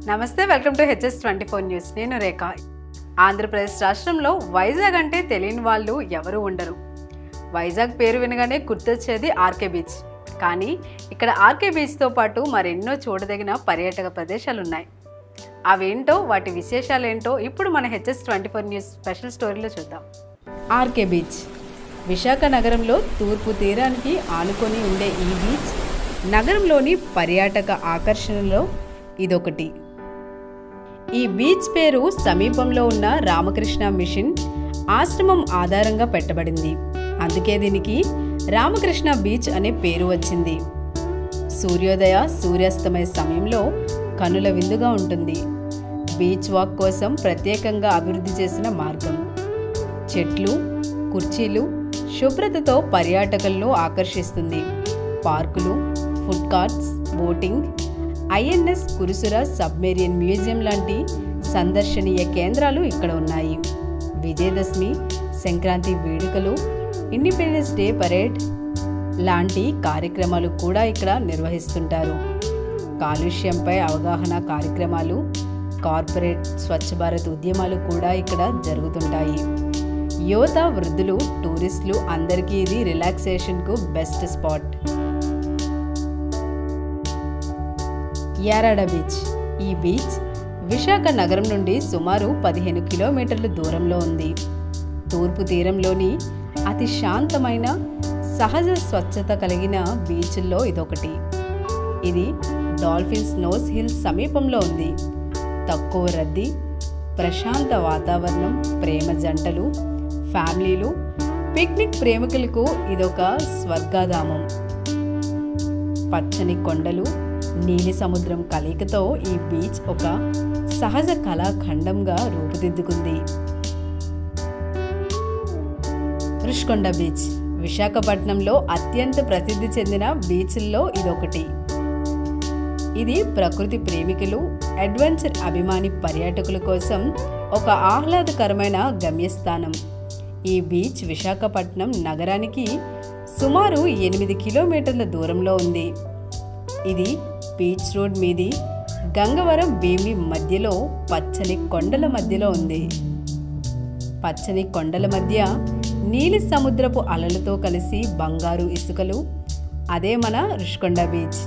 నమస్తే, welcome to HS24 news. నేను రేఖ. ఆంధ్రప్రదేశ్ రాష్ట్రంలో వైజాగ్ అంటే తెలియని వాళ్ళు ఎవరు ఉండరు. వైజాగ్ పేరు వినగానే గుర్తొచ్చేది ఆర్కే బీచ్. కానీ ఇక్కడ ఆర్కే బీచ్తో పాటు మరెన్నో చూడదగిన పర్యాటక ప్రదేశాలు ఉన్నాయి. అవేంటో, వాటి విశేషాలు ఏంటో ఇప్పుడు మన HS24 న్యూస్ స్పెషల్ స్టోరీలో చూద్దాం. ఆర్కే బీచ్ విశాఖ నగరంలో తూర్పు తీరానికి ఆనుకొని ఉండే ఈ బీచ్ నగరంలోని పర్యాటక ఆకర్షణలో ఇదొకటి. ఈ బీచ్ పేరు సమీపంలో ఉన్న రామకృష్ణ మిషన్ ఆశ్రమం ఆధారంగా పెట్టబడింది. అందుకే దీనికి రామకృష్ణ బీచ్ అనే పేరు వచ్చింది. సూర్యోదయ సూర్యాస్తమయ సమయంలో కనుల విందుగా ఉంటుంది. బీచ్ వాక్ కోసం ప్రత్యేకంగా అభివృద్ధి చేసిన మార్గం. చెట్లు, కుర్చీలు, శుభ్రతతో పర్యాటకులను ఆకర్షిస్తుంది. పార్కులు, food carts, boating, INS Kursura submarine museum లాంటి సందర్శనీయ కేంద్రాలు ఇక్కడ ఉన్నాయి. విజయదశమి, సంక్రాంతి వేడుకలు, ఇండిపెండెన్స్ డే పరేడ్ లాంటి కార్యక్రమాలు కూడా ఇక్కడ నిర్వహిస్తుంటారు. కాలుష్యంపై అవగాహన కార్యక్రమాలు, కార్పొరేట్ స్వచ్ఛ భారత్ ఉద్యమాలు కూడా ఇక్కడ జరుగుతుంటాయి. యువత, వృద్ధులు, టూరిస్టులు అందరికీ ఇది రిలాక్సేషన్కు బెస్ట్ స్పాట్. యారాడ బీచ్. ఈ బీచ్ విశాఖ నగరం నుండి సుమారు 15 కిలోమీటర్ల దూరంలో ఉంది. తూర్పు తీరంలోని అతి శాంతమైన, సహజ స్వచ్ఛత కలిగిన బీచ్ల్లో ఇదొకటి. ఇది డాల్ఫిన్స్ నోస్ హిల్స్ సమీపంలో ఉంది. తక్కువ రద్దీ, ప్రశాంత వాతావరణం, ప్రేమ జంటలు, ఫ్యామిలీలు, పిక్నిక్ ప్రేమికులకు ఇదొక స్వర్గధామం. పచ్చని కొండలు, నీలి సముద్రం కలయికతో ఈ బీచ్ ఒక సహజ కళాఖండంగా రూపుదిద్దుకుంది. రుషికొండ బీచ్ విశాఖపట్నంలో అత్యంత ప్రసిద్ధి చెందిన బీచ్ల్లో ఇదొకటి. ఇది ప్రకృతి ప్రేమికులు, అడ్వెంచర్ అభిమాని పర్యాటకుల కోసం ఒక ఆహ్లాదకరమైన గమ్యస్థానం. ఈ బీచ్ విశాఖపట్నం నగరానికి సుమారు 8 కిలోమీటర్ల దూరంలో ఉంది. ఇది బీచ్ రోడ్ మీది గంగవరం, భీమిలి మధ్యలో పచ్చని కొండల మధ్యలో ఉంది. పచ్చని కొండల మధ్య నీలి సముద్రపు అలలతో కలిసి బంగారు ఇసుకలు, అదే మన రుషికొండ బీచ్.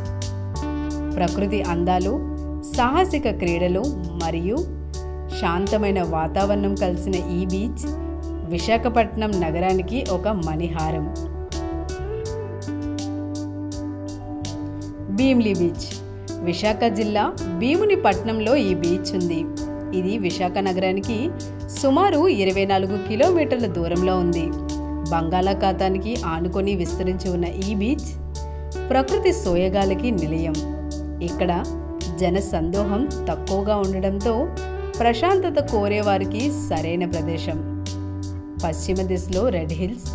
ప్రకృతి అందాలు, సాహసిక క్రీడలు మరియు శాంతమైన వాతావరణం కలిసిన ఈ బీచ్ విశాఖపట్నం నగరానికి ఒక మణిహారం. భీమిలి బీచ్ విశాఖ జిల్లా భీమునిపట్నంలో ఈ బీచ్ ఉంది. ఇది విశాఖ నగరానికి సుమారు 24 కిలోమీటర్ల దూరంలో ఉంది. బంగాళాఖాతానికి ఆనుకొని విస్తరించి ఉన్న ఈ బీచ్ ప్రకృతి సోయగాలకి నిలయం. ఇక్కడ జన సందోహం తక్కువగా ఉండడంతో ప్రశాంతత కోరేవారికి సరైన ప్రదేశం. పశ్చిమ దిశలో రెడ్ హిల్స్,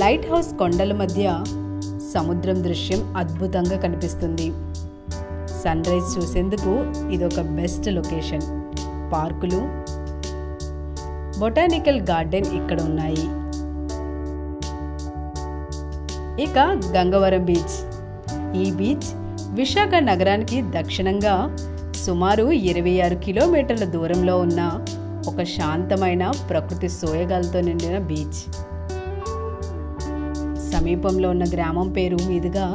లైట్ హౌస్ కొండల మధ్య సముద్రం దృశ్యం అద్భుతంగా కనిపిస్తుంది. సన్ రైజ్ చూసేందుకు ఇదొక బెస్ట్ లొకేషన్. పార్కులు, బొటానికల్ గార్డెన్ ఇక్కడ ఉన్నాయి. ఇక గంగవరం బీచ్. ఈ బీచ్ విశాఖ నగరానికి దక్షిణంగా సుమారు 26 కిలోమీటర్ల దూరంలో ఉన్న ఒక శాంతమైన ప్రకృతి సోయగాలతో నిండిన బీచ్. సమీపంలో ఉన్న గ్రామం పేరు మీదుగా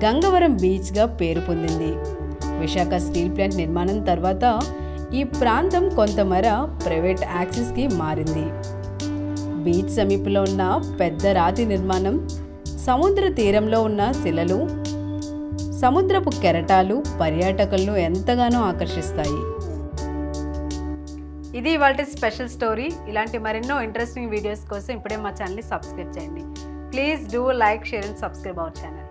గంగవరం బీచ్గా పేరు పొందింది. విశాఖ స్టీల్ ప్లాంట్ నిర్మాణం తర్వాత ఈ ప్రాంతం కొంతమేర ప్రైవేట్ యాక్సెస్కి మారింది. బీచ్ సమీపంలో ఉన్న పెద్ద రాతి నిర్మాణం, సముద్ర తీరంలో ఉన్న శిలలు, సముద్రపు కెరటాలు పర్యాటకులను ఎంతగానో ఆకర్షిస్తాయి. ఇది ఇవాల్టి స్పెషల్ స్టోరీ. ఇలాంటి మరెన్నో ఇంట్రెస్టింగ్ వీడియోస్ కోసం ఇప్పుడే మా ఛానల్ని సబ్స్క్రైబ్ చేయండి. Please do like, share and subscribe our channel.